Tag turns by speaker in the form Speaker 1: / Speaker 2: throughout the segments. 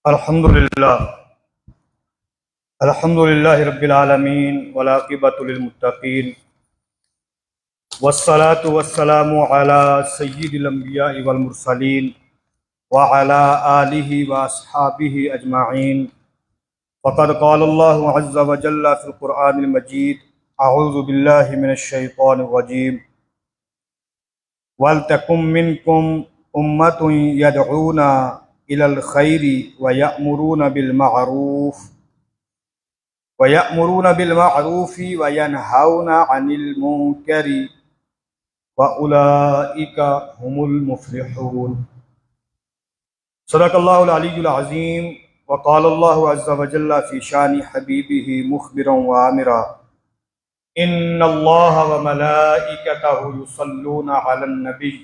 Speaker 1: अल्हम्दुलिल्लाह अल्हम्दुलिल्लाहि रब्बिल आलमीन वल आक़िबतु लिल मुत्तक़ीन वस्सलातु वस्सलामु अला सय्यिदिल अंबिया'i वल मुरसलीन व अला आलिहि व अस्हाबिहि अजमाइन। फ़क़द क़ालल्लाहु अज़्ज़ा व जल्ला फ़िल क़ुरआनिल मजीद अऊज़ु बिल्लाहि मिनश शैतानिर रजीम वल तकुम मिनकुम उम्मतुन यदऊना इलल खैरि व यअमुरूना बिल मअरूफ़ि व यनहौना अनिल मुनकरि व उलाइका हुमुल मुफ़्लिहून। सदक़ल्लाहुल अलीयुल अज़ीम व क़ालल्लाहु अज़्ज़ा व जल्ला फ़ी शानि हबीबिही मुख़बिरन व आमिरा इन्नल्लाहा व मलाइकतहु युसल्लूना अलन नबी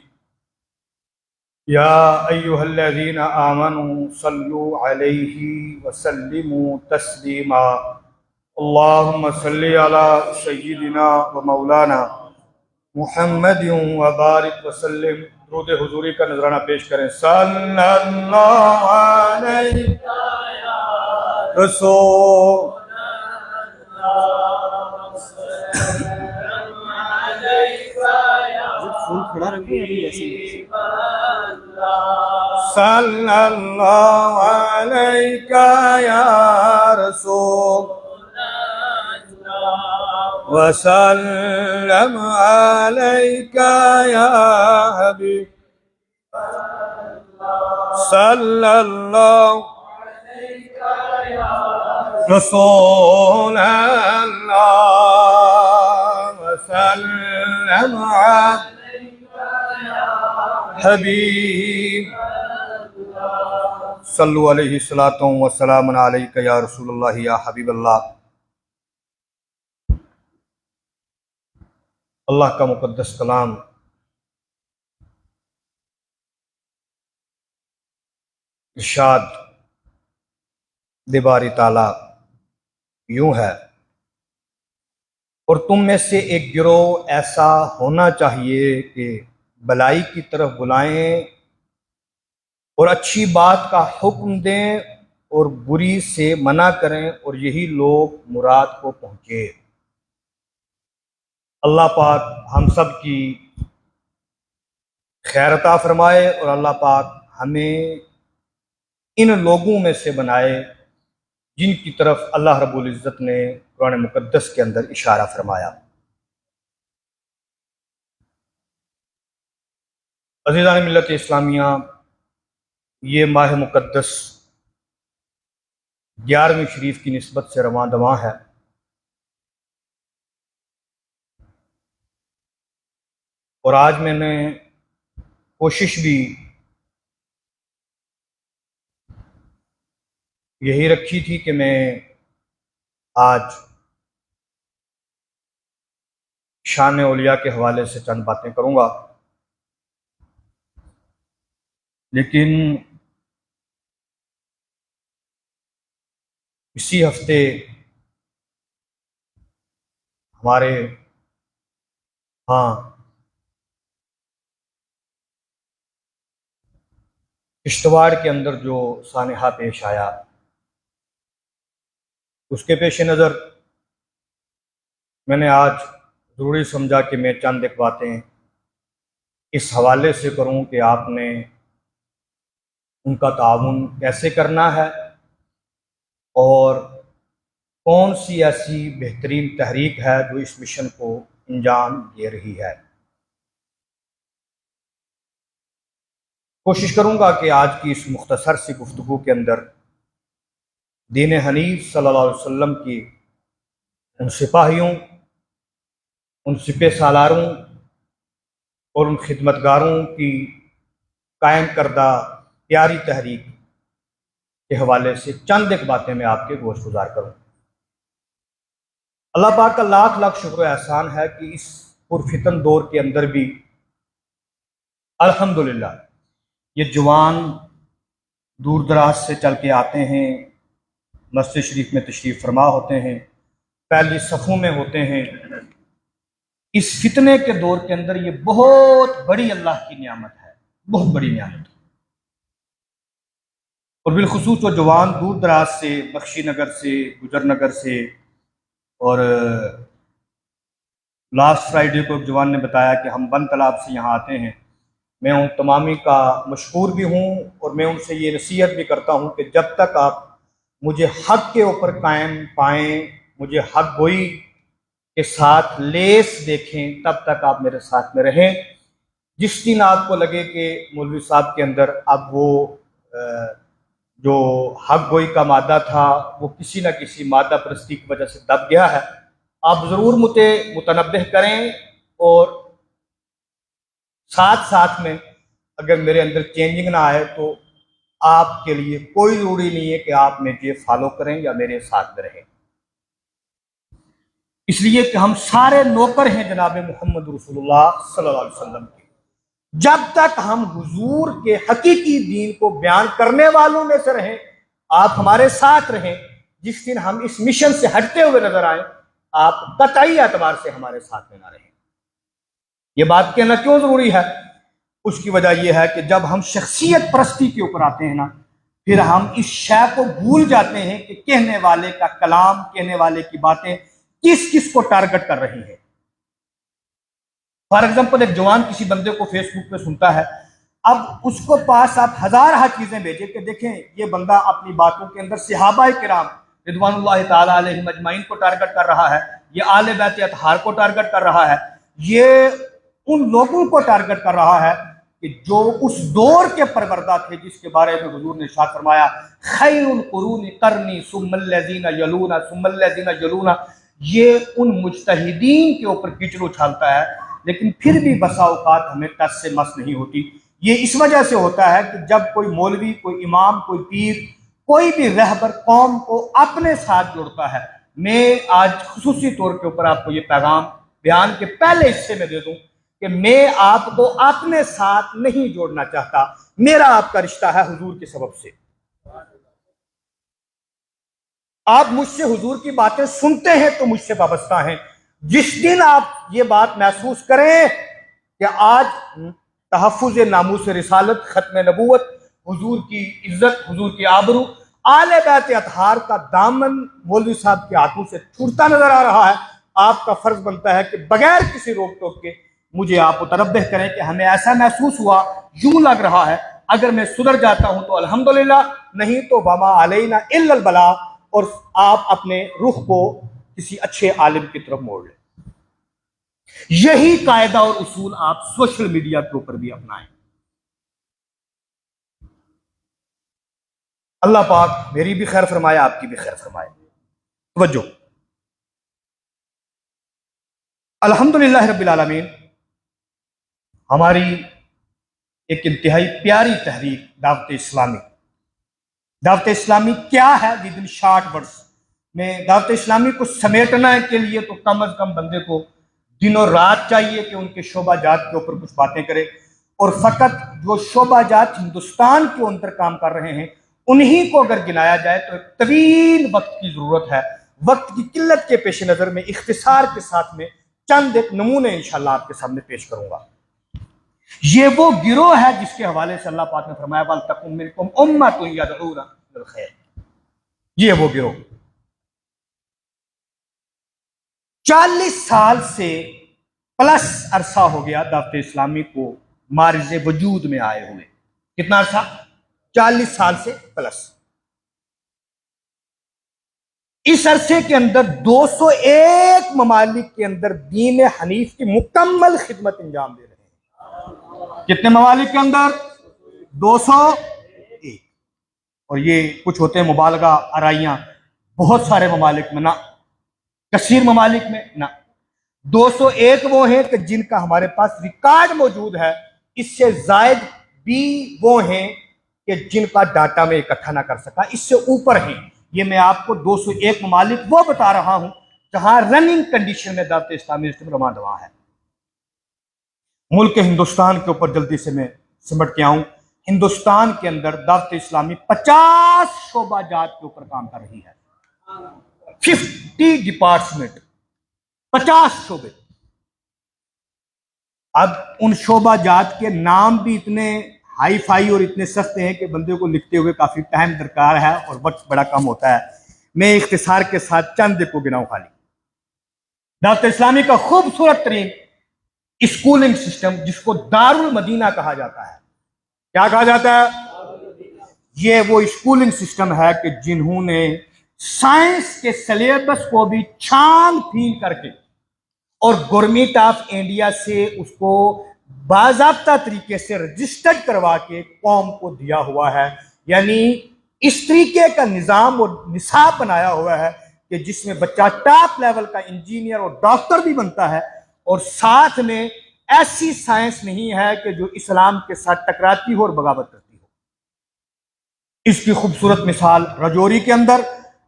Speaker 1: या अय्युहल्लज़ीना आमनू सल्लु अलैहि व सल्लिमू तस्लीमा। अल्लाहुम्मा सल्लि अला सय्यिदिना व मौलाना मुहम्मद व बारिक व सल्लिम। दुरूद हुजूरी का नजराना पेश करें। सल्लल्लाहु अलैहि रसूल
Speaker 2: फूल खड़ा रखो या फिर ऐसे ही?
Speaker 1: सल्लल्लाहु अलैका या रसूल वसल्लम अलैका या हबीब सल्लल्लाहु रसूल अल्लाह वसल्लम हबीब सल्लु अलैहि सलातो व सलामुन अलैका या रसूलल्लाह या हबीबल्लाह। अल्लाह का मुक़द्दस कलाम इरशाद दिबारी ताला यूं है, और तुम में से एक गिरोह ऐसा होना चाहिए कि भलाई की तरफ बुलाएं और अच्छी बात का हुक्म दें और बुरी से मना करें, और यही लोग मुराद को पहुंचे। अल्लाह पाक हम सब की खैर अता फरमाए और अल्लाह पाक हमें इन लोगों में से बनाए जिनकी तरफ अल्लाह रब्बुल इज़्ज़त ने कुरान मुक़द्दस के अंदर इशारा फरमाया। अज़ीज़ान मिल्लत इस्लामिया, ये माह मुक़द्दस 11वीं शरीफ की निस्बत से रवां दवां है। और आज मैंने कोशिश भी यही रखी थी कि मैं आज शान औलिया के हवाले से चंद बातें करूंगा, लेकिन इसी हफ्ते हमारे यहाँ किश्तवाड़ के अंदर जो सानहा पेश आया, उसके पेश नज़र मैंने आज ज़रूरी समझा कि मैं चंद एक बातें इस हवाले से करूं कि आपने उनका ताउन कैसे करना है और कौन सी ऐसी बेहतरीन तहरीक है जो इस मिशन को अंजाम दे रही है। कोशिश करूंगा कि आज की इस मुख्तसर सी गुफ्तगू के अंदर दीन हनीफ सल्लल्लाहु अलैहि वसल्लम की उन सिपाहियों, उन सिपह सालारों और उन खिदमतगारों की कायम करदा प्यारी तहरीक के हवाले से चंद एक बातें मैं आपके गोश गुजार करूँ। अल्लाह पाक का लाख लाख शुक्र एहसान है कि इस पुरफितन दौर के अंदर भी अल्हम्दुलिल्लाह ये जवान दूर दराज से चल के आते हैं, मस्जिद शरीफ में तशरीफ़ फरमा होते हैं, पहली सफ़ों में होते हैं। इस फितने के दौर के अंदर ये बहुत बड़ी अल्लाह की नियामत है, बहुत बड़ी नियामत। और बिलखुसूस वो जवान दूर दराज से, बख्शी नगर से, गुजर नगर से, और लास्ट फ्राइडे को एक जवान ने बताया कि हम बंद तालाब से यहाँ आते हैं। मैं उन तमामी का मशकूर भी हूँ और मैं उनसे ये नसीहत भी करता हूँ कि जब तक आप मुझे हक के ऊपर कायम पाएँ, मुझे हक गोई के साथ लेस देखें, तब तक आप मेरे साथ में रहें। जिस दिन आपको लगे कि मौलवी साहब के अंदर अब वो जो हक गोई का मादा था वो किसी न किसी मादा परस्ती की वजह से दब गया है, आप ज़रूर मुझे मुतनब्बह करें। और साथ साथ में अगर मेरे अंदर चेंजिंग ना आए तो आपके लिए कोई ज़रूरी नहीं है कि आप मुझे फॉलो करें या मेरे साथ में रहें, इसलिए कि हम सारे नौकर हैं जनाब मोहम्मद रसूलुल्लाह सल्लल्लाहु अलैहि वसल्लम के। जब तक हम हुजूर के हकीकी दीन को बयान करने वालों में से रहें, आप हमारे साथ रहें। जिस दिन हम इस मिशन से हटते हुए नजर आए, आप कतई एतबार से हमारे साथ में ना रहें। यह बात कहना क्यों जरूरी है? उसकी वजह यह है कि जब हम शख्सियत परस्ती के ऊपर आते हैं ना, फिर हम इस शय को भूल जाते हैं कि कहने वाले का कलाम, कहने वाले की बातें किस किस को टारगेट कर रही है। फॉर एग्जाम्पल, एक जवान किसी बंदे को फेसबुक पे सुनता है, अब उसको पास आप हजार चीजें भेजें कि देखें ये बंदा अपनी बातों के अंदर सहाबा किराम रिदवानुल्लाह ताला अलैहिम अजमाइन को टारगेट कर रहा है, ये आले बैत अतहार को टारगेट कर रहा है, ये उन लोगों को टारगेट कर रहा है कि जो उस दौर के परवरदा थे जिसके बारे में हुजूर ने इरशाद फरमाया, खैरुल कुरूनी करनी सुम्मल्लज़ीना यलूना सुम्मल्लज़ीना यलूना। ये उन मुज्तहिदीन के ऊपर कीचड़ उछालता है, लेकिन फिर भी बसा औकात हमें टच से मस नहीं होती। ये इस वजह से होता है कि जब कोई मौलवी, कोई इमाम, कोई पीर, कोई भी रहबर कौम को अपने साथ जोड़ता है। मैं आज खुसूसी तौर के ऊपर आपको ये पैगाम बयान के पहले हिस्से में दे दूं कि मैं आपको अपने साथ नहीं जोड़ना चाहता। मेरा आपका रिश्ता है हुजूर के सबब से। आप मुझसे हुजूर की बातें सुनते हैं तो मुझसे वाबस्ता हैं। जिस दिन आप ये बात महसूस करें कि आज तहफ़्फ़ुज़ नामूस रिसालत, खत्म नबूवत, हुजूर की इज्जत, हुजूर की आबरू, आले बैत अतहार का दामन मौलवी साहब के हाथों से छूटता नजर आ रहा है, आपका फर्ज बनता है कि बगैर किसी रोक टोक के मुझे आप मुतनब्बिह करें कि हमें ऐसा महसूस हुआ, यूं लग रहा है। अगर मैं सुधर जाता हूं तो अल्हम्दुलिल्लाह, नहीं तो वमा अलैना इल्लल बला, और आप अपने रुख को किसी अच्छे आलिम की तरफ मोड़ लें। यही कायदा और उसूल आप सोशल मीडिया के ऊपर भी अपनाएं। अल्लाह पाक मेरी भी खैर फरमाए, आपकी भी खैर फरमाए। तवज्जो, अल्हम्दुलिल्लाह रब्बिल आलमीन, हमारी एक इंतहाई प्यारी तहरीक दावत इस्लामी। दावत इस्लामी क्या है? विद इन शॉर्ट वर्ड्स में दावत इस्लामी को समेटना के लिए तो कम अज कम बंदे को दिनों रात चाहिए कि उनके शोबाजात के ऊपर कुछ बातें करे। और फकत जो शोबाजात हिंदुस्तान के अंदर काम कर रहे हैं उन्हीं को अगर गिनाया जाए तो एक तवील वक्त की जरूरत है। वक्त की किल्लत के पेश नजर में इख्तिसार के साथ में चंद एक नमूने इंशाल्लाह आपके सामने पेश करूंगा। ये वो गिरोह है जिसके हवाले से अल्लाह पाक ने फरमाया, वल तकुम मिनकुम उम्मतुन यदऊना बिल खैर। ये वो गिरोह 40 साल से प्लस अरसा हो गया दावत इस्लामी को मारिज़े वजूद में आए हुए। कितना अरसा? 40 साल से प्लस। इस अरसे के अंदर 201 ममालिक के अंदर दीन हनीफ की मुकम्मल खिदमत अंजाम दे रहे हैं। कितने ममालिक के अंदर? 201। और ये कुछ होते हैं मुबालगा आराइयां, बहुत सारे ममालिक में ना, कसीर ममालिक में ना। 201 वो हैं कि जिनका हमारे पास रिकॉर्ड मौजूद है। इससे जायद भी वो हैं कि जिनका डाटा में इकट्ठा ना कर सका। इससे ऊपर हैं। ये मैं आपको 201 ममालिक वो बता रहा हूं जहां रनिंग कंडीशन में दावत इस्लामी रमा दवा है। मुल्क हिंदुस्तान के ऊपर जल्दी से मैं सिमट के आऊं। हिंदुस्तान के अंदर दावत इस्लामी 50 शोबाजात के ऊपर काम कर रही है। 50 डिपार्टमेंट, 50 शोबे। अब उन शोबाजात के नाम भी इतने हाई फाई और इतने सख्त हैं कि बंदे को लिखते हुए काफ़ी टाइम दरकार है और वक्त बड़ा कम होता है। मैं इख्तिसार के साथ चंद को गिनाऊं खाली। दावत इस्लामी का खूबसूरत तरीन स्कूलिंग सिस्टम, जिसको दारुल मदीना कहा जाता है। क्या कहा जाता है? ये वो स्कूलिंग सिस्टम है कि जिन्होंने साइंस के सिलेबस को भी छान फीन करके और गवर्नमेंट ऑफ इंडिया से उसको बाज़ाब्ता तरीके से रजिस्टर्ड करवा के कौम को दिया हुआ है। यानी इस तरीके का निज़ाम और निसाब बनाया हुआ है कि जिसमें बच्चा टॉप लेवल का इंजीनियर और डॉक्टर भी बनता है, और साथ में ऐसी साइंस नहीं है कि जो इस्लाम के साथ टकराती हो और बगावत करती हो। इसकी खूबसूरत मिसाल रजौरी के अंदर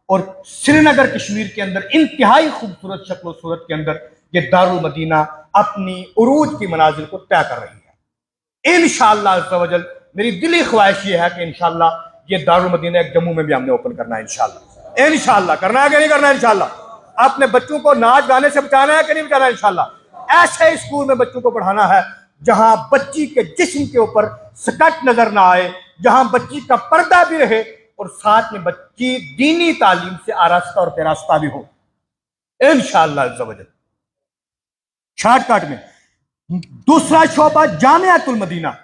Speaker 1: और श्रीनगर कश्मीर के अंदर इंतहाई खूबसूरत शक्ल सूरत के अंदर ये दारुल मदीना अपनी उरूज की मनाजिल को तय कर रही है। इंशाअल्लाह अज़्ज़ा वजल मेरी दिली ख्वाहिश ये है कि इंशाअल्लाह ये दारुल मदीना एक जम्मू में भी हमने ओपन करना है। इंशाअल्लाह करना है कि नहीं करना है? इंशाअल्लाह अपने बच्चों को नाच गाने से बचाना है कि नहीं बचाना है? इंशाअल्लाह ऐसे स्कूल में बच्चों को पढ़ाना है जहां बच्ची के जिस्म के ऊपर स्कर्ट नजर ना आए, जहां बच्ची का पर्दा भी रहे और साथ में बच्ची दीनी तालीम से आरास्ता और पेरास्ता भी हो इंशाअल्लाह अज़्ज़ा वजल। शॉर्टकट में दूसरा शोबा जामियातुल मदीना।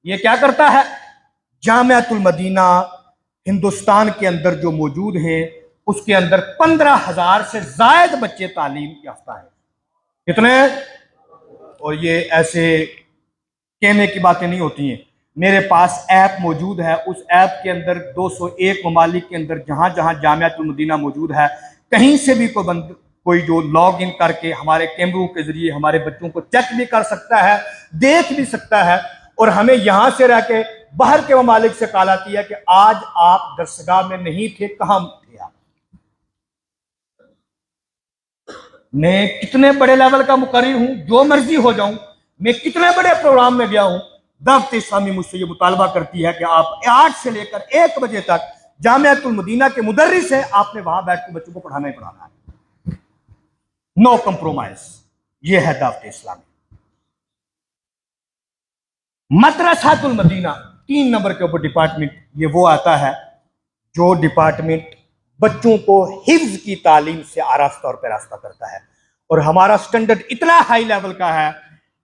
Speaker 1: ये क्या करता है? जामियातुल मदीना हिंदुस्तान के अंदर जो मौजूद है उसके अंदर 15,000 से जायद बच्चे तालीम याफ्ता है। कितने? और ये ऐसे कहने की बातें नहीं होती हैं। मेरे पास ऐप मौजूद है, उस ऐप के अंदर 201 ममालिक के अंदर जहां जहां जामियातुल मदीना मौजूद है, कहीं से भी कोई जो लॉग इन करके हमारे कैमरों के जरिए हमारे बच्चों को चेक भी कर सकता है, देख भी सकता है। और हमें यहां से रह के बाहर के ममालिक से कॉल आती है कि आज आप दरसगाह में नहीं थे, कहां थे आप? मैं कितने बड़े लेवल का मुकर्रिर हूं, जो मर्जी हो जाऊं, मैं कितने बड़े प्रोग्राम में गया हूं, दावत इस्लामी मुझसे ये मुतालबा करती है कि आप 8 से लेकर 1 बजे तक जामियातुल मदीना के मुदर्रिस है, आपने वहां बैठ के बच्चों को पढ़ाना ही पढ़ाना है। No compromise. ये है दावत इस्लामी। मदरसातुल मदीना 3 नंबर के ऊपर डिपार्टमेंट, ये वो आता है जो डिपार्टमेंट बच्चों को हिफ्ज की तालीम से आरास्ता और पैरास्ता करता है। और हमारा स्टैंडर्ड इतना हाई लेवल का है,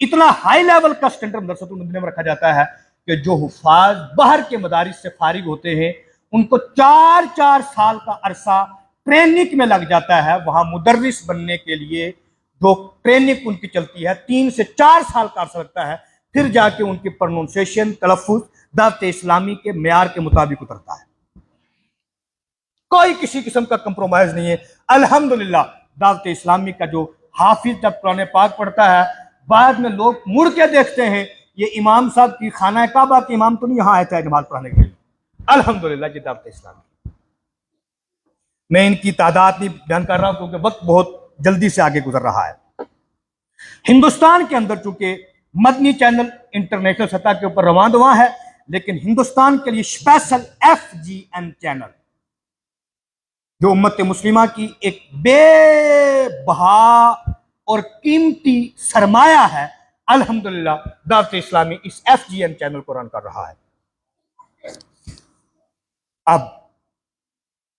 Speaker 1: इतना हाई लेवल का स्टैंडर्ड मदरसातुल मदीना में रखा जाता है कि जो हुफाज बाहर के मदारिस से फारिग होते हैं उनको 4-4 साल का अरसा ट्रेनिंग में लग जाता है। वहां मुदर्रिस बनने के लिए जो ट्रेनिंग उनकी चलती है 3 से 4 साल का अरसा लगता है, फिर जाके उनकी प्रोनाउंसिएशन तलफ़ुज़ दावत इस्लामी के मेयार के मुताबिक उतरता है। कोई किसी किस्म का कंप्रोमाइज नहीं है। अल्हम्दुलिल्लाह दावत इस्लामी का जो हाफिज जब कुरान पाक पढ़ता है, बाद में लोग मुड़ के देखते हैं ये इमाम साहब की खाना काबा के इमाम तो नहीं यहाँ आया था नमाज पढ़ाने के लिए। अल्हम्दुलिल्लाह ये दावत इस्लामी। मैं इनकी तादाद नहीं बयान कर रहा हूं क्योंकि वक्त बहुत जल्दी से आगे गुजर रहा है। हिंदुस्तान के अंदर चूंकि मदनी चैनल इंटरनेशनल सतह के ऊपर रवां दवा है, लेकिन हिंदुस्तान के लिए स्पेशल FGN चैनल जो उम्मत मुस्लिमा की एक बेबहा और कीमती सरमाया है, अल्हम्दुलिल्लाह दावत इस्लामी इस FGN चैनल को रन कर रहा है। अब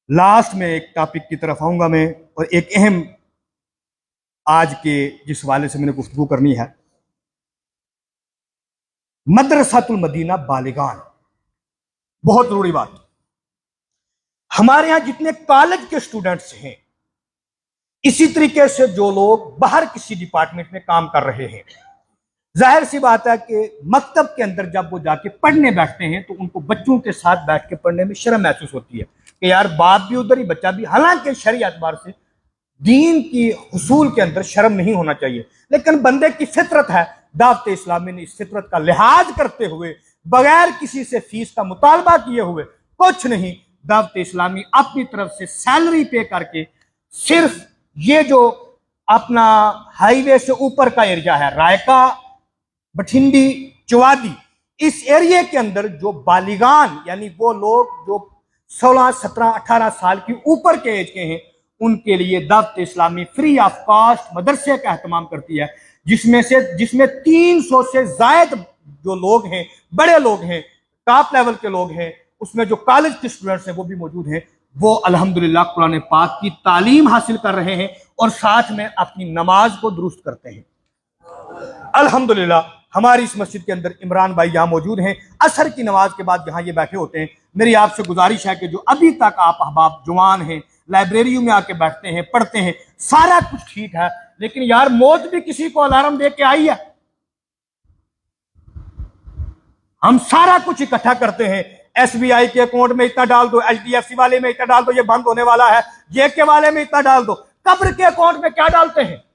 Speaker 1: लास्ट में एक टॉपिक की तरफ आऊंगा मैं, और एक अहम आज के जिस हवाले से मैंने गुफ्तगू करनी है, मदरसातुल मदीना बालिगान। बहुत जरूरी बात। हमारे यहां जितने कॉलेज के स्टूडेंट्स हैं, इसी तरीके से जो लोग बाहर किसी डिपार्टमेंट में काम कर रहे हैं, जाहिर सी बात है कि मकतब के अंदर जब वो जाके पढ़ने बैठते हैं तो उनको बच्चों के साथ बैठ के पढ़ने में शर्म महसूस होती है कि यार बाप भी उधर ही बच्चा भी। हालांकि शरई एतबार से दीन की हुसूल के अंदर शर्म नहीं होना चाहिए, लेकिन बंदे की फितरत है। दावत इस्लामी ने इस फितरत का लिहाज करते हुए, बगैर किसी से फीस का मुतालबा किए हुए, कुछ नहीं, दावत इस्लामी अपनी तरफ से सैलरी पे करके सिर्फ ये जो अपना हाईवे से ऊपर का एरिया है, रायका, बठिंडी, चौवादी, इस एरिया के अंदर जो बालिगान यानी वो लोग जो 16, 17, 18 साल की ऊपर के एज के हैं, उनके लिए Dawat Islami free of cost मदरसे का एहतमाम करती है, जिसमें 300 से जायद जो लोग हैं, बड़े लोग हैं, टॉप लेवल के लोग हैं, उसमें जो कॉलेज के स्टूडेंट्स हैं वो भी मौजूद हैं। वो अल्हम्दुलिल्लाह कुरान पाक की तालीम हासिल कर रहे हैं और साथ में अपनी नमाज को दुरुस्त करते हैं। अल्हम्दुलिल्लाह हमारी इस मस्जिद के अंदर इमरान भाई यहाँ मौजूद हैं। असर की नमाज के बाद यहाँ ये बैठे होते हैं। मेरी आपसे गुजारिश है कि जो अभी तक आप अहबाब जवान हैं, लाइब्रेरियों में आके बैठते हैं, पढ़ते हैं, सारा कुछ ठीक है, लेकिन यार मौत भी किसी को अलार्म दे के आई है। हम सारा कुछ इकट्ठा करते हैं, SBI के अकाउंट में इतना डाल दो, HDFC वाले में इतना डाल दो, ये बंद होने वाला है, JK वाले में इतना डाल दो। कब्र के अकाउंट में क्या डालते हैं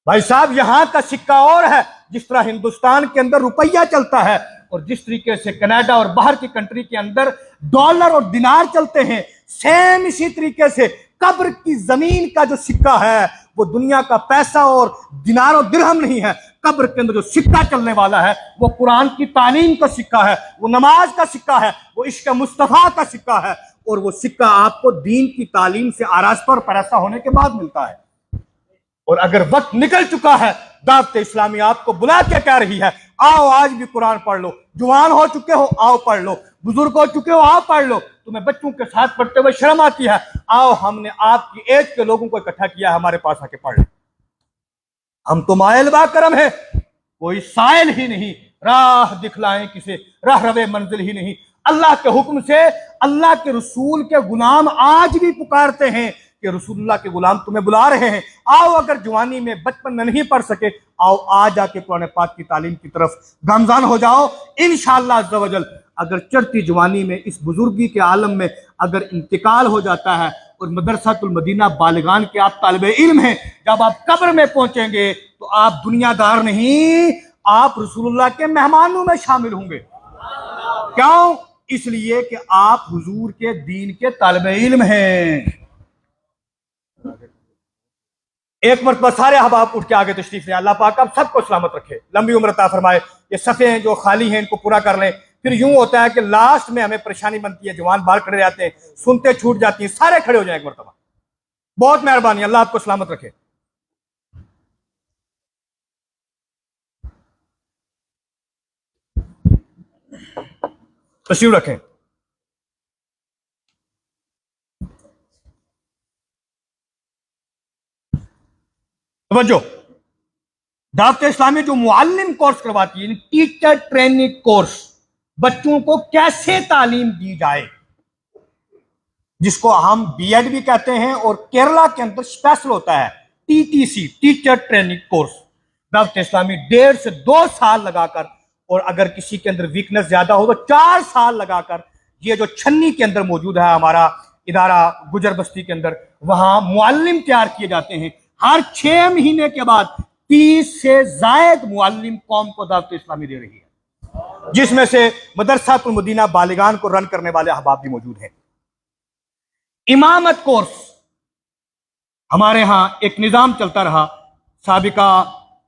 Speaker 1: भाई साहब? यहां का सिक्का और है, जिस तरह हिंदुस्तान के अंदर रुपया चलता है और जिस तरीके से कनाडा और बाहर की कंट्री के अंदर डॉलर और दिनार चलते हैं, सेम इसी तरीके से कब्र की जमीन का जो सिक्का है वो दुनिया का पैसा और दिनार और दिरहम नहीं है। कब्र के अंदर जो सिक्का चलने वाला है वो कुरान की तालीम का सिक्का है, वो नमाज का सिक्का है, वो इश्क मुस्तफा का सिक्का है। और वो सिक्का आपको दीन की तालीम से आरास्ता और परस्ता होने के बाद मिलता है। और अगर वक्त निकल चुका है, दावत इस्लामी आपको बुला के कह रही है, आओ आज भी कुरान पढ़ लो। जवान हो चुके हो, आओ पढ़ लो। बुजुर्ग हो चुके हो, आओ पढ़ लो। तुम्हें बच्चों के साथ पढ़ते हुए शर्म आती है, आओ हमने आपकी एज के लोगों को इकट्ठा किया, हमारे पास आके पढ़ लो। हम तो मायल बाकरम है, कोई साइल ही नहीं, राह दिखलाएं किसे, राह रवे मंजिल ही नहीं। अल्लाह के हुक्म से अल्लाह के रसूल के गुलाम आज भी पुकारते हैं कि रसूलुल्लाह के गुलाम तुम्हें बुला रहे हैं, आओ। अगर जवानी में बचपन में नहीं पढ़ सके, आओ आज आके कुरान पाक की तालीम की तरफ गामजान हो जाओ। इंशाअल्लाह अज़्ज़ा वजल अगर चढ़ती जवानी में इस बुजुर्गी के आलम में अगर इंतकाल हो जाता है और मदरसातुल मदीना बालिगान के आप तालिबे इल्म हैं, जब आप कब्र में पहुंचेंगे तो आप दुनियादार नहीं, आप रसूलुल्लाह के मेहमानों में शामिल होंगे। क्यों? इसलिए कि आप हुजूर के दीन के तालिबे इल्म हैं। एक मरतबा सारे अहबाब उठ के आगे तशरीफ ले। अल्लाह पाक आप सबको सलामत रखे, लंबी उम्र अता फरमाए। ये सफ़े हैं जो खाली हैं इनको पूरा कर लें। फिर यूं होता है कि लास्ट में हमें परेशानी बनती है, जवान बाहर खड़े रहते हैं, सुनते छूट जाती हैं, सारे खड़े हो जाए एक मरतबा। बहुत मेहरबानी, अल्लाह आपको सलामत रखे। तशरीफ रखें। तवज्जो, दावत इस्लामी जो मुअल्लिम कोर्स करवाती है, टीचर ट्रेनिंग कोर्स, बच्चों को कैसे तालीम दी जाए, जिसको हम बीएड भी कहते हैं, और केरला के अंदर स्पेशल होता है TTC, teacher training course. Dawat Islami 1.5 से 2 साल लगाकर, और अगर किसी के अंदर वीकनेस ज्यादा हो तो 4 साल लगाकर, ये जो छन्नी के अंदर मौजूद है हमारा इदारा गुजर बस्ती के अंदर, वहां मुअल्लिम तैयार किए जाते हैं। हर 6 महीने के बाद 30 से जायद मुअल्लिम कौम को दावत इस्लामी दे रही है, जिसमें से मदरसातुल मदीना बालिगान को रन करने वाले अहबाब भी मौजूद हैं। इमामत कोर्स हमारे यहां एक निजाम चलता रहा, साबिका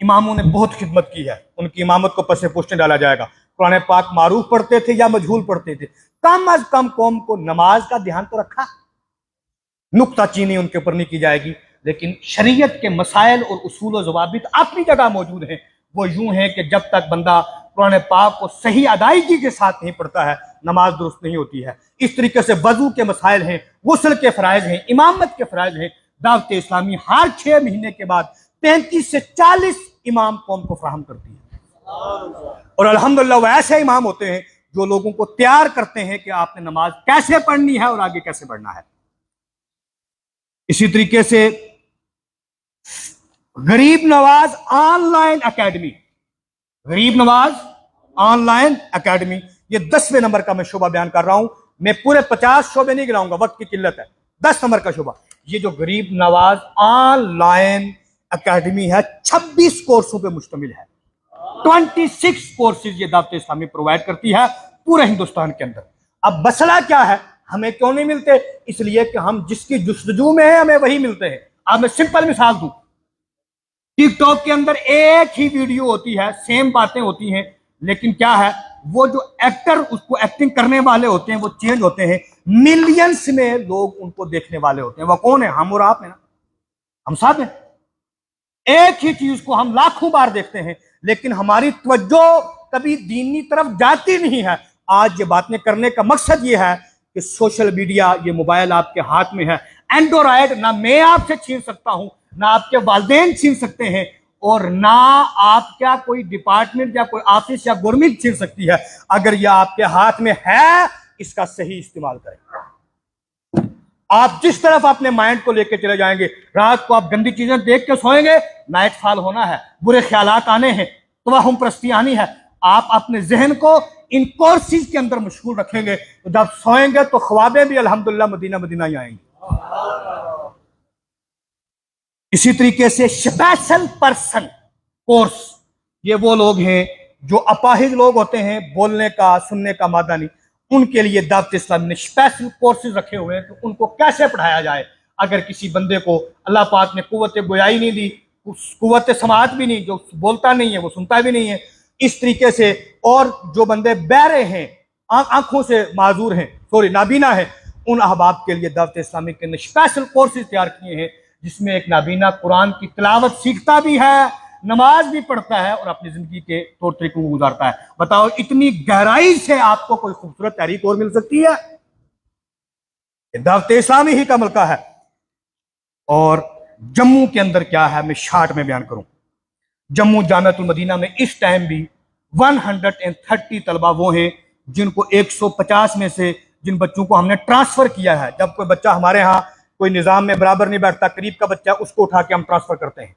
Speaker 1: इमामों ने बहुत खिदमत की है, उनकी इमामत को पसे पोस्टें डाला जाएगा। कुरान पाक मारूफ पढ़ते थे या मजहूल पढ़ते थे, कम अज कम कौम को नमाज का ध्यान तो रखा। नुक्ता चीनी उनके ऊपर नहीं की जाएगी, लेकिन शरीयत के मसाइल और उसूल और ज़वाबित अपनी जगह मौजूद हैं। वो यूं है कि जब तक बंदा कुरान पाक को सही अदायगी के साथ नहीं पढ़ता है, नमाज दुरुस्त नहीं होती है। इस तरीके से वजू के मसाइल हैं, गुस्ल के फ़राइज़ हैं, इमामत के फ़राइज़ हैं। दावत इस्लामी हर 6 महीने के बाद 35 से 40 इमाम कौम को फराहम करती है। और अल्हम्दुलिल्लाह वो ऐसे इमाम होते हैं जो लोगों को तैयार करते हैं कि आपने नमाज कैसे पढ़नी है और आगे कैसे बढ़ना है। इसी तरीके से गरीब नवाज ऑनलाइन एकेडमी, गरीब नवाज ऑनलाइन एकेडमी, ये 10वें नंबर का मैं शोबा बयान कर रहा हूं। मैं पूरे 50 शोबे नहीं गिनाऊंगा, वक्त की किल्लत है। 10 नंबर का शोबा ये जो गरीब नवाज ऑनलाइन एकेडमी है, 26 कोर्सों पे मुश्तमिल है। 26 कोर्सेज ये दावत इस्लामी प्रोवाइड करती है पूरे हिंदुस्तान के अंदर। अब मसला क्या है, हमें क्यों नहीं मिलते? इसलिए कि हम जिसकी जुस्तजू में है हमें वही मिलते हैं। अब मैं सिंपल मिसाल दूं, टिकटॉक के अंदर एक ही वीडियो होती है, सेम बातें होती हैं, लेकिन क्या है, वो जो एक्टर उसको एक्टिंग करने वाले होते हैं वो चेंज होते हैं। मिलियंस में लोग उनको देखने वाले होते हैं। वो कौन है? हम और आप है ना, हम सब हैं। एक ही चीज को हम लाखों बार देखते हैं, लेकिन हमारी तवज्जो कभी दीनी तरफ जाती नहीं है। आज ये बातें करने का मकसद ये है कि सोशल मीडिया, ये मोबाइल आपके हाथ में है, एंड्रॉयड ना मैं आपसे छीन सकता हूं, ना आपके वालिदैन छीन सकते हैं, और ना आपका कोई डिपार्टमेंट या कोई ऑफिस या गवर्नमेंट छीन सकती है। अगर यह आपके हाथ में है, इसका सही इस्तेमाल करें। आप जिस तरफ अपने माइंड को लेकर चले जाएंगे, रात को आप गंदी चीजें देख के सोएंगे, नाइट फॉल होना है, बुरे ख्यालात आने हैं, तवाहुम परस्ती आनी है। आप अपने जहन को इन कोर्सेज के अंदर मशगूल रखेंगे, तो जब सोएंगे तो ख्वाबें भी अल्हम्दुलिल्लाह मदीना मदीना ही आएंगी। इसी तरीके से स्पेशल पर्सन कोर्स, ये वो लोग हैं जो अपाहिज लोग होते हैं, बोलने का सुनने का मादा नहीं, उनके लिए दावत इस्लाम ने स्पेशल कोर्सेज रखे हुए हैं कि उनको कैसे पढ़ाया जाए। अगर किसी बंदे को अल्लाह पाक ने कुव्वत गोयाई नहीं दी, कुव्वत समाअत भी नहीं, जो बोलता नहीं है वो सुनता भी नहीं है, इस तरीके से, और जो बंदे बहरे हैं, आंखों से माजूर हैं, नाबीना है, उन अहबाब के लिए दावत इस्लामी के ने स्पेशल कोर्सेज तैयार किए हैं, जिसमें एक नाबीना कुरान की तिलावत सीखता भी है, नमाज भी पढ़ता है और अपनी जिंदगी के तौर तरीकों को गुजारता है। बताओ, इतनी गहराई से आपको कोई खूबसूरत तहरीक और मिल सकती है? दावत इस्लामी ही का मलका है। और जम्मू के अंदर क्या है, मैं शार्ट में बयान करूं। जम्मू जामिअतुल मदीना में इस टाइम भी 130 तलबा वो हैं जिनको 150 में से जिन बच्चों को हमने ट्रांसफर किया है। जब कोई बच्चा हमारे यहाँ कोई निजाम में बराबर नहीं बैठता, करीब का बच्चा, उसको उठा के हम ट्रांसफर करते हैं।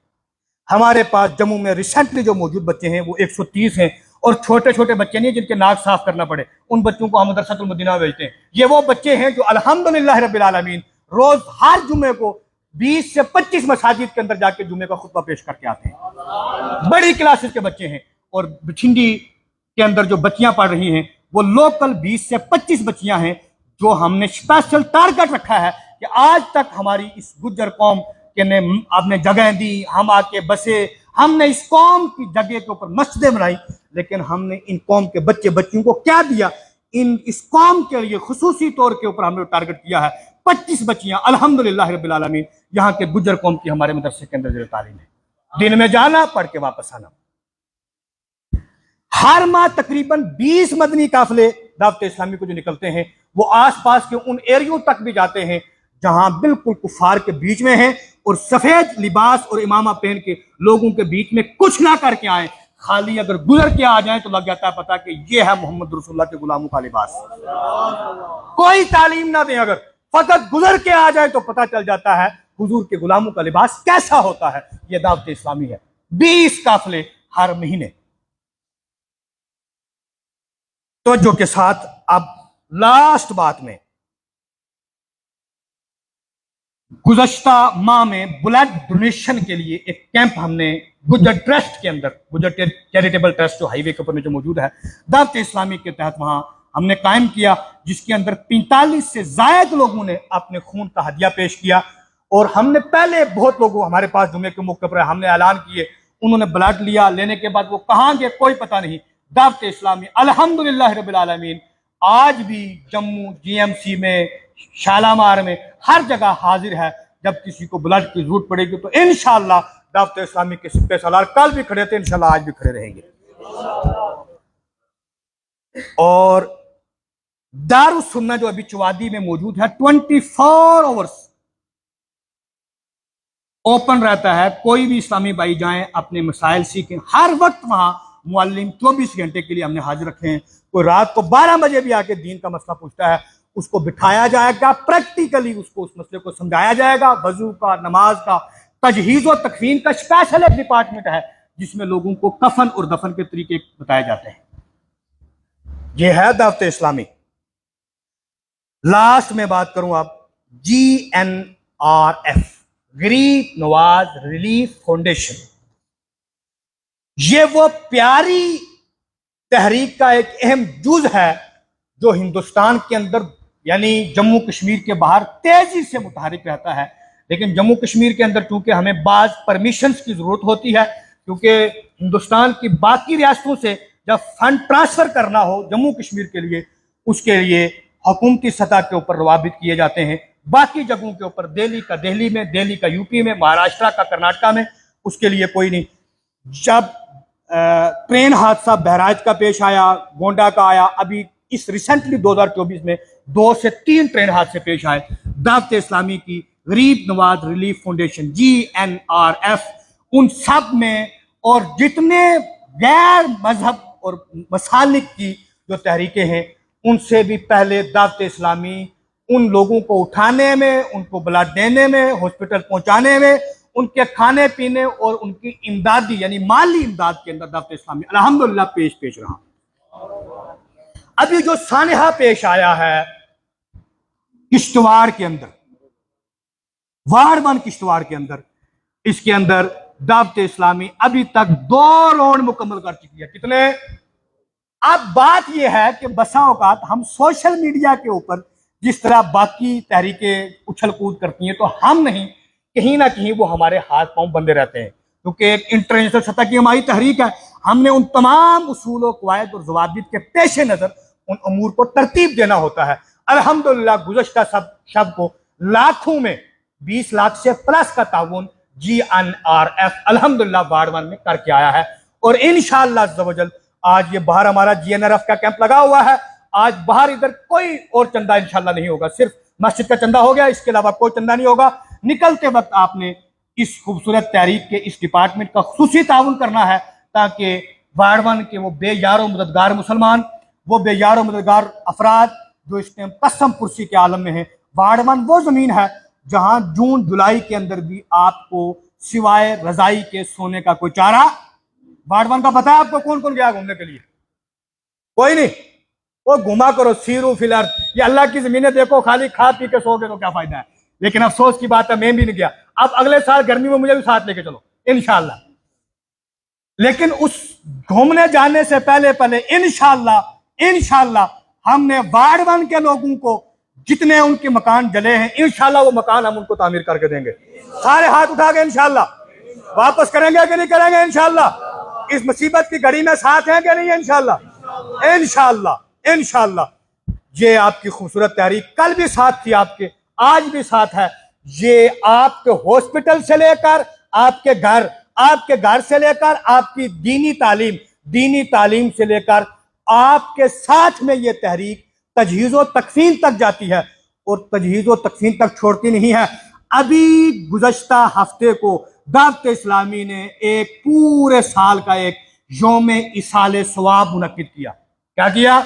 Speaker 1: हमारे पास जम्मू में रिसेंटली जो मौजूद बच्चे हैं वो 130 हैं, और छोटे छोटे बच्चे नहीं जिनके नाक साफ करना पड़े, उन बच्चों को हम मदरसतुल मदीना भेजते हैं। ये वो बच्चे हैं जो अल्हम्दुलिल्लाह रब्बिल आलमीन रोज हर जुमे को 20 से 25 मसाजिद के अंदर जाके जुमे का खुतबा पेश करके आते हैं। बड़ी क्लासेस के बच्चे हैं। और बछिंडी के अंदर जो बच्चियां पढ़ रही हैं वो लोकल 20 से 25 बच्चियां हैं, जो हमने स्पेशल टारगेट रखा है कि आज तक हमारी इस गुज्जर कौम के ने आपने जगह दी, हम आके बसे, हमने इस कौम की जगह के ऊपर मस्जिदें बनाई, लेकिन हमने इन कौम के बच्चे बच्चियों को क्या दिया? इस कौम के लिए खुसूसी तौर के ऊपर हमने टारगेट किया है 25 बच्चियां अल्हम्दुलिल्लाह रब्बिल आलमीन यहाँ के गुज्जर कौम की हमारे मदरसे के अंदर जो तालीम है। दिन में जाना, पढ़ के वापस आना। हर माह तकरीबन 20 मदनी काफिले दावत इस्लामी को जो निकलते हैं वो आसपास के उन एरियो तक भी जाते हैं जहां बिल्कुल कुफार के बीच में है, और सफेद लिबास और इमामा पहन के लोगों के बीच में कुछ ना करके आए, खाली अगर गुजर के आ जाए तो लग जाता है पता कि ये है मोहम्मद रसूलुल्लाह के गुलामों का लिबास। कोई तालीम ना दे, अगर फकत गुजर के आ जाए तो पता चल जाता है हुजूर के गुलामों का लिबास कैसा होता है। यह दावत इस्लामी है। 20 काफिले हर महीने। तवज्जो के साथ अब लास्ट बात में, गुज़श्ता माह में ब्लड डोनेशन के लिए एक कैंप हमने गुज्जर ट्रस्ट के अंदर, गुज्जर चैरिटेबल ट्रस्ट जो हाईवे के ऊपर में जो मौजूद है दावत इस्लामी के तहत, वहां हमने कायम किया, जिसके अंदर 45 से ज्यादा लोगों ने अपने खून का हदिया पेश किया। और हमने पहले बहुत लोगों हमारे पास जुमे के मौके पर हमने ऐलान किए, उन्होंने ब्लड लिया, लेने के बाद वो कहां गए कोई पता नहीं। दावत इस्लामी अल्हम्दुलिल्लाह रब्बिल आलमीन आज भी जम्मू, जीएमसी में, शालामार में, हर जगह हाजिर है। जब किसी को ब्लड की जरूरत पड़ेगी तो इंशाअल्लाह दावत इस्लामी के सिक्के सालार कल भी खड़े थे, इंशाअल्लाह आज भी खड़े रहेंगे। और दारुस सुन्ना जो अभी चुवादी में मौजूद है 24 आवर्स ओपन रहता है। कोई भी इस्लामी भाई जाएं, अपने मसाइल सीखें, हर वक्त वहां मुअल्लिम 24 घंटे के लिए हमने हाजिर रखे हैं। कोई रात को 12 बजे भी आके दीन का मसला पूछता है, उसको बिठाया जाएगा, प्रैक्टिकली उसको उस मसले को समझाया जाएगा। वजू का, नमाज का, तजहीज और तकफीन का स्पेशल एक डिपार्टमेंट है जिसमें लोगों को कफन और दफन के तरीके बताए जाते हैं। यह है दावत इस्लामी। लास्ट में बात करूं अब GNRF, गरीब नवाज रिलीफ फाउंडेशन। ये वो प्यारी तहरीक का एक अहम जुज है जो हिंदुस्तान के अंदर यानी जम्मू कश्मीर के बाहर तेजी से मुतहरिक रहता है। लेकिन जम्मू कश्मीर के अंदर चूंकि हमें बाज परमिशंस की जरूरत होती है, क्योंकि हिंदुस्तान की बाकी रियासतों से जब फंड ट्रांसफर करना हो जम्मू कश्मीर के लिए, उसके लिए हुकूमती सतह के ऊपर रवाबित किए जाते हैं। बाकी जगहों के ऊपर दिल्ली का दिल्ली में, दिल्ली का यूपी में, महाराष्ट्र का कर्नाटका में, उसके लिए कोई नहीं। जब ट्रेन हादसा बहराइच का पेश आया, गोंडा का आया, अभी इस रिसेंटली 2024 में 2 से 3 ट्रेन हादसे पेश आए। दावत इस्लामी की गरीब नवाज रिलीफ फाउंडेशन GNRF, उन सब में, और जितने गैर मजहब और मसालिक की जो तहरीकें हैं, उनसे भी पहले दावत इस्लामी उन लोगों को उठाने में, उनको ब्लड देने में, हॉस्पिटल पहुंचाने में, उनके खाने पीने और उनकी इमदादी यानी माली इमदाद के अंदर दावत इस्लामी अल्हम्दुलिल्लाह पेश रहा। अभी जो सानहा पेश आया है किश्तवाड़ के अंदर, वार्ड 1 किश्तवाड़ के अंदर, इसके अंदर दावत इस्लामी अभी तक 2 राउंड मुकम्मल कर चुकी है। कितने? अब बात यह है कि बसा औकात हम सोशल मीडिया के ऊपर जिस तरह बाकी तहरीकें उछल कूद करती हैं, तो हम नहीं, कहीं ना कहीं वो हमारे हाथ पांव बंधे रहते हैं, क्योंकि एक इंटरनेशनल सतह की हमारी तहरीक है। हमने उन तमाम उसूलों, कवायद और जवाबित के पेश नज़र उन अमूर को तरतीब देना होता है। अल्हम्दुलिल्लाह गुज़श्ता शब को लाखों में 20 लाख से प्लस का ताउन GNRF अल्हम्दुलिल्लाह वार्ड 1 में करके आया है। और इंशाअल्लाह अज़्ज़ व जल आज ये बाहर हमारा GNRF का कैंप लगा हुआ है। आज बाहर इधर कोई और चंदा इंशाअल्लाह नहीं होगा, सिर्फ मस्जिद का चंदा हो गया, इसके अलावा कोई चंदा नहीं होगा। निकलते वक्त आपने इस खूबसूरत तहरीक के इस डिपार्टमेंट का खुसूसी ताउन करना है, ताकि वार्ड 1 के वो बेयारो मददगार मुसलमान, वो बेयारो मददगार अफराद जो इस टाइम कसम पुरसी के आलम में हैं। वार्ड 1 वो जमीन है जहां जून जुलाई के अंदर भी आपको सिवाय रजाई के सोने का कोई चारा, वार्ड 1 का पता है आपको? कौन कौन गया घूमने के लिए? कोई नहीं। वो घुमा करो सीरू फिलर, ये अल्लाह की जमीनें देखो, खाली खा पी के सोगे तो क्या फायदा है। लेकिन अफसोस की बात है मैं भी नहीं गया। अब अगले साल गर्मी में मुझे भी साथ लेके चलो इंशाअल्लाह। लेकिन उस घूमने जाने से पहले इंशाअल्लाह हमने वार्ड 1 के लोगों को जितने उनके मकान जले हैं, इंशाअल्लाह वो मकान हम उनको तामीर करके देंगे। सारे हाथ उठा के इंशाअल्लाह वापस करेंगे कि नहीं करेंगे? इंशाअल्लाह। इस मुसीबत की घड़ी में साथ हैं कि नहीं? इंशाअल्लाह। ये आपकी खूबसूरत तहरीक कल भी साथ थी आपके, आज भी साथ है। ये आपके हॉस्पिटल से लेकर आपके घर से लेकर आपकी दीनी तालीम से लेकर आपके साथ में ये तहरीक तजहीज़ो तकसीम तक जाती है, और तजहीज़ो तकसीम तक छोड़ती नहीं है। अभी गुज़श्ता हफ्ते को दावत इस्लामी ने एक पूरे साल का एक यौम इसाले सवाब मुनक्किद किया। क्या किया?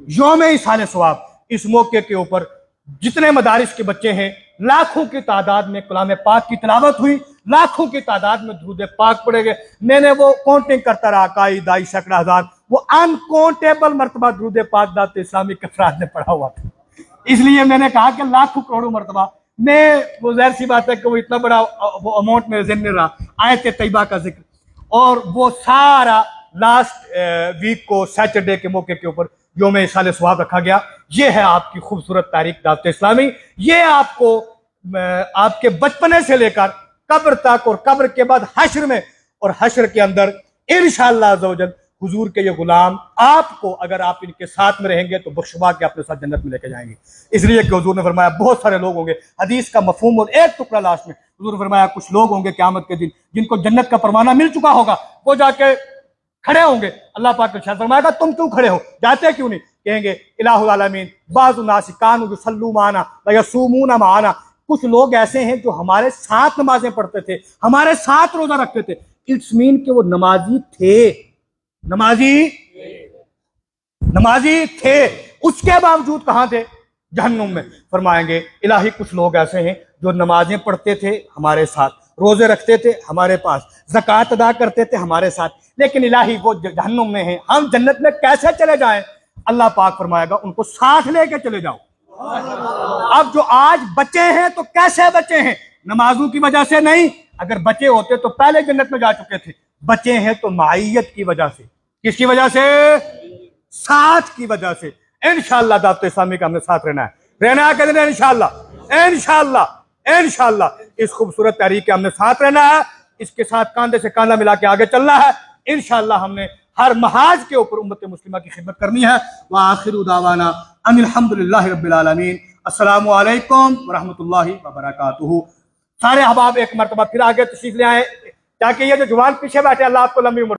Speaker 1: यौम इसाले सवाब। इस मौके के ऊपर जितने मदारिस के बच्चे हैं, लाखों की तादाद में कलाम पाक की तिलावत हुई, लाखों की तादाद में दुरूद पाक पढ़े गए। मैंने वो काउंटिंग करता रहा, काई दाई सैकड़ा हजार, वो अनकाउंटेबल मरतबा दुरूद पाक दावत इस्लामी के अफराद ने पढ़ा हुआ था। इसलिए मैंने कहा कि लाखों करोड़ों मरतबा, मैं वो ज़ाहिर सी बात है कि वो इतना बड़ा वो अमाउंट मेरे ज़हन में रहा, आयत तैयबा का जिक्र, और वो सारा लास्ट वीक को सैटरडे के मौके के ऊपर यौम इसाले सवाब रखा गया। ये है आपकी खूबसूरत तारीख दावत इस्लामी। ये आपको आपके बचपने से लेकर कब्र तक, और कब्र के बाद हश्र में, और हश्र के अंदर इंशाअल्लाह अज़्ज़ व जल हुजूर के ये गुलाम आपको, अगर आप इनके साथ में रहेंगे तो बख्शवा के अपने साथ जन्नत में लेके जाएंगे। इसलिए कि हुजूर ने फरमाया बहुत सारे लोग होंगे, हदीस का मफहूम और एक टुकड़ा लास्ट में हुजूर ने फरमाया कुछ लोग होंगे क़यामत के दिन जिनको जन्नत का परवाना मिल चुका होगा, वो जाके खड़े होंगे। अल्लाह पाक ने शायद फरमाएगा तुम क्यों खड़े हो, जाते क्यों नहीं? कहेंगे इलाहुल आलमीन बाज़ु नास कानू युसल्लू माना व यसूमूना माना, कुछ लोग ऐसे हैं जो हमारे साथ नमाजें पढ़ते थे, हमारे साथ रोजा रखते थे। इट्स मीन कि वो नमाजी थे, उसके बावजूद कहां थे? जहन्नुम में। फरमाएंगे इलाही कुछ लोग ऐसे हैं जो नमाजें पढ़ते थे हमारे साथ, रोजे रखते थे हमारे पास, ज़कात अदा करते थे हमारे साथ, लेकिन इलाही वो जहन्नुम में हैं, हम जन्नत में कैसे चले जाएं? अल्लाह पाक फरमाएगा उनको साथ लेके चले जाओ। अब जो आज बचे हैं तो कैसे बचे हैं? नमाजों की वजह से नहीं, अगर बचे होते तो पहले जन्नत में जा चुके थे। बचे हैं तो माइयत की वजह से। किसकी वजह से? साथ की वजह से। इंशाअल्लाह दावत इस्लामी का हमने साथ रहना है कहते हैं इंशाअल्लाह इस खूबसूरत तहरीक के हमने साथ रहना है, इसके साथ कांधे से कांधा मिला के आगे चलना है। इंशाअल्लाह हमने हर महाज के ऊपर उम्मत मुस्लिमा की खिदमत करनी है। व आखिरु दावाना अनिल हम्दुलिल्लाहि रब्बिल आलमीन। अस्सलामु अलैकुम व रहमतुल्लाहि व बरकातुहू। सारे अहबाब एक मरतबा फिर आगे तशरीफ ले आए, ताकि ये जो जवान पीछे बैठे अल्लाह आपको लंबी उम्र